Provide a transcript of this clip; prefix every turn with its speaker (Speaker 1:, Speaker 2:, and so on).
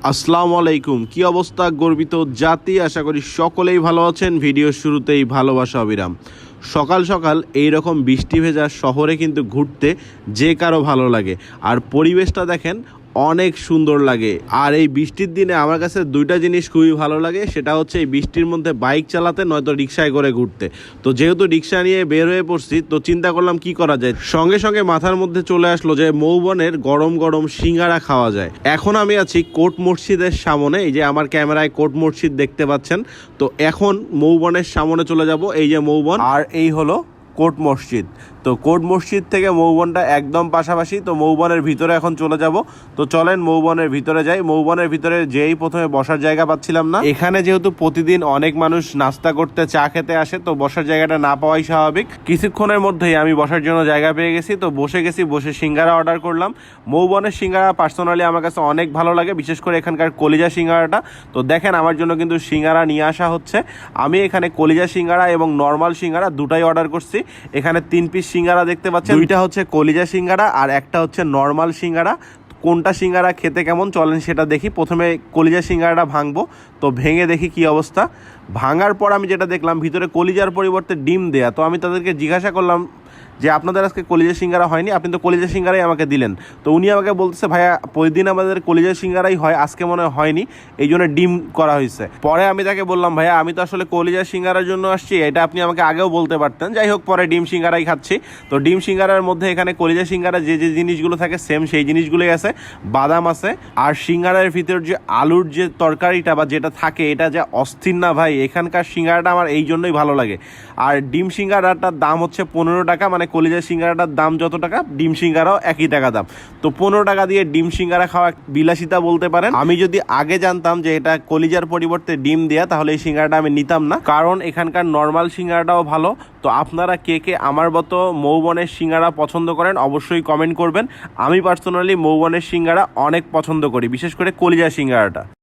Speaker 1: আসসালামু আলাইকুম। কি অবস্থা গর্বিত জাতি? আশা করি সকলেই ভালো আছেন। ভিডিওর শুরুতেই ভালোবাসা অবিরাম। সকাল সকাল এই রকম বৃষ্টি ভেজা শহরে কিন্তু ঘুরতে যে কারো ভালো লাগে, আর পরিবেশটা দেখেন অনেক সুন্দর লাগে। আর এই বৃষ্টির দিনে আমার কাছে দুইটা জিনিস খুবই ভালো লাগে, সেটা হচ্ছে এই বৃষ্টির মধ্যে বাইক চালাতে, নয়তো রিক্সায় করে ঘুরতে। তো যেহেতু রিক্সা নিয়ে বের হয়ে পড়ছি, তো চিন্তা করলাম কি করা যায়। সঙ্গে সঙ্গে মাথার মধ্যে চলে আসলো যে মৌবনের গরম গরম সিঙ্গারা খাওয়া যায়। এখন আমি আছি কোট মসজিদের সামনে, এই যে আমার ক্যামেরায় কোট মসজিদ দেখতে পাচ্ছেন। তো এখন মৌবনের সামনে চলে যাব। এই যে মৌবন, আর এই হলো কোট মসজিদ। তো কোট মসজিদ থেকে মৌবনটা একদম পাশাপাশি। তো মৌবনের ভিতরে এখন চলে যাব। তো চলেন মৌবনের ভিতরে যাই। মৌবনের ভিতরে যেই প্রথমে বসার জায়গা পাচ্ছিলাম না। এখানে যেহেতু প্রতিদিন অনেক মানুষ নাস্তা করতে, চা খেতে আসে, তো বসার জায়গাটা না পাওয়াই স্বাভাবিক। কিছুক্ষণের মধ্যেই আমি বসার জন্য জায়গা পেয়ে গেছি। তো বসে গেছি, বসে সিঙ্গারা অর্ডার করলাম। মৌবনের সিঙ্গারা পার্সোনালি আমার কাছে অনেক ভালো লাগে, বিশেষ করে এখানকার কলিজা সিঙ্গারাটা। তো দেখেন আমার জন্য কিন্তু সিঙ্গারা নিয়ে আসা হচ্ছে। আমি এখানে কলিজা সিঙ্গারা এবং নর্মাল সিঙ্গারা দুটাই অর্ডার করছি। এখানে 3 পিস সিঙ্গারা দেখতে পাচ্ছেন, দুইটা হচ্ছে কলিজা সিঙ্গারা আর একটা হচ্ছে নর্মাল সিঙ্গারা। কোনটা সিঙ্গারা খেতে কেমন চলেন সেটা দেখি। প্রথমে কলিজা সিঙ্গারাটা ভাঙবো। তো ভেঙে দেখি কি অবস্থা। ভাঙার পর আমি যেটা দেখলাম, ভিতরে কলিজার পরিবর্তে ডিম দেয়া। তো আমি তাদেরকে জিজ্ঞাসা করলাম যে আপনাদের আজকে কলিজা সিঙ্গারা হয়নি, আপনি তো কলিজা সিঙ্গারাই আমাকে দিলেন। তো উনি আমাকে বলতেছে, ভাইয়া প্রতিদিন আমাদের কলিজা সিঙ্গারাই হয়, আজকে মনে হয়নি, এই জন্য ডিম করা হয়েছে। পরে আমি তাকে বললাম, ভাইয়া আমি তো আসলে কলিজা সিঙ্গারার জন্য আসছি, এটা আপনি আমাকে আগেও বলতে পারতেন। যাই হোক, পরে ডিম সিঙ্গারাই খাচ্ছি। তো ডিম সিঙ্গারার মধ্যে এখানে কলিজা সিঙ্গারা যে যে জিনিসগুলো থাকে সেম সেই জিনিসগুলোই আছে। বাদাম আছে, আর সিঙ্গারার ভিতর যে আলুর যে তরকারিটা বা যেটা থাকে, এটা যে অস্থির না ভাই। এখানকার সিঙ্গারাটা আমার এই জন্যই ভালো লাগে। আর ডিম সিঙ্গারাটার দাম হচ্ছে 15 টাকা, মানে কলিজা সিঙ্গারাটার দাম যত টাকা, ডিম সিঙ্গারাও একই টাকা দাম। তো 15 টাকা দিয়ে ডিম সিঙ্গারা খাওয়া বিলাসিতা বলতে পারেন। আমি যদি আগে জানতাম যে এটা কলিজার পরিবর্তে ডিম দেয়া, তাহলে এই সিঙ্গারাটা আমি নিতাম না, কারণ এখানকার নর্মাল সিঙ্গারাটাও ভালো। তো আপনারা কে কে আমার মতো মৌবনের সিঙ্গারা পছন্দ করেন অবশ্যই কমেন্ট করবেন। আমি পার্সোনালি মৌবনের সিঙ্গারা অনেক পছন্দ করি, বিশেষ করে কলিজা সিঙ্গারাটা।